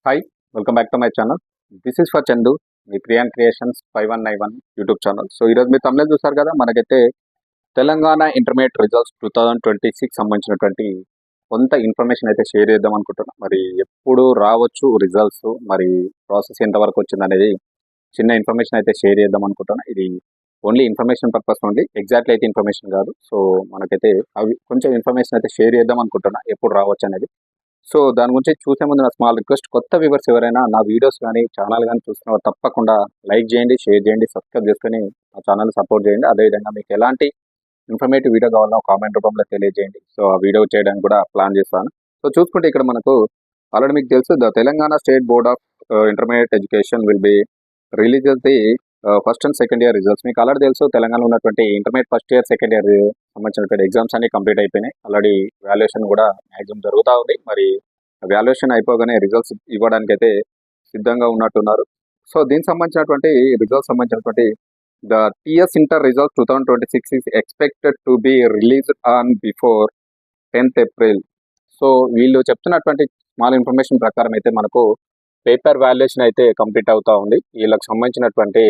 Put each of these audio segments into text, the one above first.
Hi, welcome back to my channel. This is for Chandu, మీ క్రియాన్ creations 5191 YouTube channel. So ఈరోజు మీరు తమిళ చూసారు కదా, మనకైతే తెలంగాణ ఇంటర్మీడియట్ రిజల్ట్స్ 2026 సంబంధించినటువంటి కొంత ఇన్ఫర్మేషన్ అయితే షేర్ చేద్దాం అనుకుంటున్నాను. మరి ఎప్పుడు రావచ్చు రిజల్ట్స్, మరి ప్రాసెస్ ఎంతవరకు వచ్చింది అనేది చిన్న ఇన్ఫర్మేషన్ అయితే షేర్ చేద్దాం అనుకుంటున్నాను. ఇది ఓన్లీ ఇన్ఫర్మేషన్ పర్పస్ నుండి, ఎగ్జాక్ట్లీ అయితే ఇన్ఫర్మేషన్ కాదు. సో మనకైతే అవి కొంచెం ఇన్ఫర్మేషన్ అయితే షేర్ చేద్దాం అనుకుంటున్నా, ఎప్పుడు రావచ్చు అనేది. సో దాని గురించి చూసే ముందు నా స్మాల్ రిక్వెస్ట్, కొత్త వ్యూవర్స్ ఎవరైనా నా వీడియోస్ కానీ ఛానల్ కానీ చూస్తున్న తప్పకుండా లైక్ చేయండి, షేర్ చేయండి, సబ్స్క్రైబ్ చేసుకొని నా ఛానల్ సపోర్ట్ చేయండి. అదేవిధంగా మీకు ఎలాంటి ఇన్ఫర్మేటివ్ వీడియో కావాలో కామెంట్ రూపంలో తెలియజేయండి. సో ఆ వీడియో చేయడానికి కూడా ప్లాన్ చేస్తాను. సో చూసుకుంటే ఇక్కడ మనకు ఆల్రెడీ మీకు తెలుసు, the Telangana state board of intermediate education will be releases the first and second year results. మీకు ఆల్రెడీ తెలుసు, తెలంగాణలో ఉన్నటువంటి intermediate first year second year సంబంధించినటువంటి ఎగ్జామ్స్ అన్ని కంప్లీట్ అయిపోయినాయి. ఆల్రెడీ వాల్యుయేషన్ కూడా మ్యాక్సిమం జరుగుతూ ఉంది. మరి వాల్యుయేషన్ అయిపోగానే రిజల్ట్స్ ఇవ్వడానికి అయితే సిద్ధంగా ఉన్నట్టున్నారు. సో దీనికి సంబంధించినటువంటి రిజల్ట్స్ సంబంధించినటువంటి the TS inter results 2026 is expected to be released on before 10th April. So వీళ్ళు చెప్తున్నటువంటి స్మాల్ ఇన్ఫర్మేషన్ ప్రకారం అయితే మనకు పేపర్ వాల్యుయేషన్ అయితే కంప్లీట్ అవుతా ఉంది. వీళ్ళకి సంబంధించినటువంటి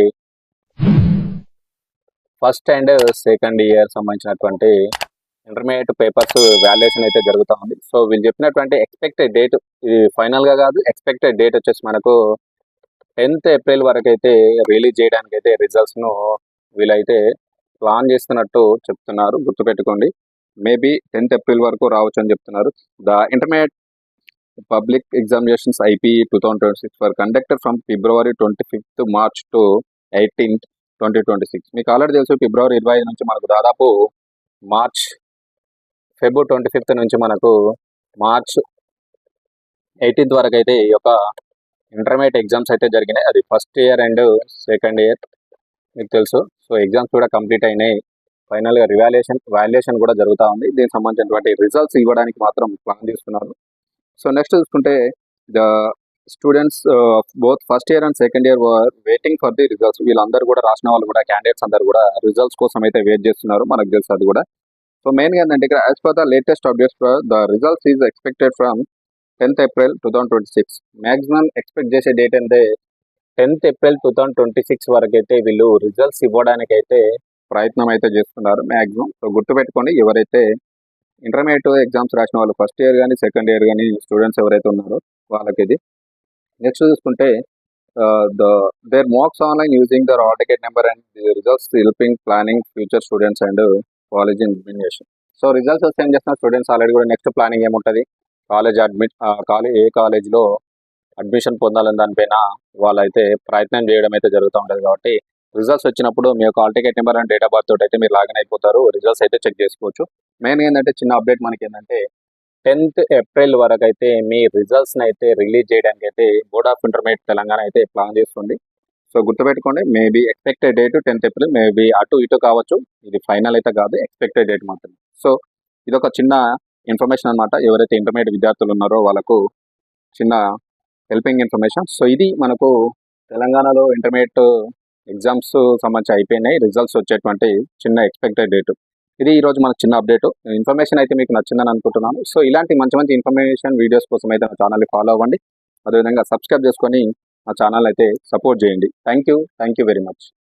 ఫస్ట్ అండ్ సెకండ్ ఇయర్ సంబంధించినటువంటి ఇంటర్మీడియట్ పేపర్స్ వాల్యుయేషన్ అయితే జరుగుతూ ఉంది. సో వీళ్ళు చెప్పినటువంటి ఎక్స్పెక్టెడ్ డేట్, ఇది ఫైనల్గా కాదు, ఎక్స్పెక్టెడ్ డేట్ వచ్చేసి మనకు 10th April వరకు అయితే రిలీజ్ చేయడానికి అయితే రిజల్ట్స్ను వీళ్ళైతే ప్లాన్ చేస్తున్నట్టు చెప్తున్నారు. గుర్తుపెట్టుకోండి, మేబీ 10th April వరకు రావచ్చు అని చెప్తున్నారు. The intermediate public examinations IP 2026 for conducted from February 25th March to 18th 2026. మీకు ఆల్రెడీ తెలుసు, February 25 నుంచి మనకు దాదాపు February 25th నుంచి మనకు March 18th వరకు అయితే ఈ యొక్క ఇంటర్మీడియట్ ఎగ్జామ్స్ అయితే జరిగినాయి. అది first year and second year మీకు తెలుసు. సో ఎగ్జామ్స్ కూడా కంప్లీట్ అయినాయి. ఫైనల్గా వాల్యుయేషన్ కూడా జరుగుతూ ఉంది. దీనికి సంబంధించినటువంటి రిజల్ట్స్ ఇవ్వడానికి మాత్రం ప్లాన్ చేస్తున్నారు. సో నెక్స్ట్ చూసుకుంటే, the students both first year and second year were waiting for the results. వీళ్ళందరూ కూడా, రాసిన వాళ్ళు కూడా, క్యాండిడేట్స్ అందరూ కూడా రిజల్ట్స్ కోసం అయితే వెయిట్ చేస్తున్నారు. మనకు తెలుసు అది కూడా. సో మెయిన్గా ఏంటంటే ఇక్కడ, as per the latest updates, the results is expected from 10th April 2026. Maximum expect చేసే డేట్ అంటే 10th April 2026 వరకు అయితే వీళ్ళు రిజల్ట్స్ ఇవ్వడానికి అయితే ప్రయత్నం అయితే చేస్తున్నారు మ్యాక్సిమం. సో గుర్తుపెట్టుకోండి, ఎవరైతే ఇంటర్మీడియట్ ఎగ్జామ్స్ రాసిన వాళ్ళు, ఫస్ట్ ఇయర్ కానీ సెకండ్ ఇయర్ కానీ స్టూడెంట్స్ ఎవరైతే ఉన్నారో వాళ్ళకి ఇది. నెక్స్ట్ చూసుకుంటే, there marks online using their hall ticket number and results helping planning future students and college examination. So results వస్తే ఏం చేస్తున్నారు స్టూడెంట్స్, ఆల్రెడీ కూడా నెక్స్ట్ ప్లానింగ్ ఏముంటుంది, ఏ కాలేజ్లో అడ్మిషన్ పొందాలని దానిపైన వాళ్ళైతే ప్రయత్నం చేయడం అయితే జరుగుతూ ఉంటుంది. కాబట్టి రిజల్ట్స్ వచ్చినప్పుడు మీ యొక్క hall ticket number and date of birth తోటి అయితే మీరు లాగిన్ అయిపోతారు. రిజల్ట్స్ అయితే చెక్ చేసుకోవచ్చు. మెయిన్ ఏంటంటే, చిన్న అప్డేట్ మనకి ఏంటంటే, 10th April వరకు అయితే మీ రిజల్ట్స్ని అయితే రిలీజ్ చేయడానికి అయితే బోర్డ్ ఆఫ్ ఇంటర్మీడియట్ తెలంగాణ అయితే ప్లాన్ చేస్తుంది. సో గుర్తుపెట్టుకోండి, maybe expected date 10th April, maybe అటు ఇటు కావచ్చు. ఇది ఫైనల్ అయితే కాదు, ఎక్స్పెక్టెడ్ డేట్ మాత్రమే. సో ఇది ఒక చిన్న ఇన్ఫర్మేషన్ అనమాట. ఎవరైతే ఇంటర్మీడియట్ విద్యార్థులు ఉన్నారో వాళ్ళకు చిన్న హెల్పింగ్ ఇన్ఫర్మేషన్. సో ఇది మనకు తెలంగాణలో ఇంటర్మీడియట్ ఎగ్జామ్స్ సంబంధించి అయిపోయినాయి. రిజల్ట్స్ వచ్చేటువంటి చిన్న ఎక్స్పెక్టెడ్ డేట్ ఇది. ఈరోజు మనకు చిన్న అప్డేట్ ఇన్ఫర్మేషన్ అయితే మీకు నచ్చిందని అనుకుంటున్నాను. సో ఇలాంటి మంచి మంచి ఇన్ఫర్మేషన్ వీడియోస్ కోసం అయితే నా ఛానల్ని ఫాలో అవ్వండి. అదేవిధంగా సబ్స్క్రైబ్ చేసుకొని నా ఛానల్ అయితే సపోర్ట్ చేయండి. Thank you very much.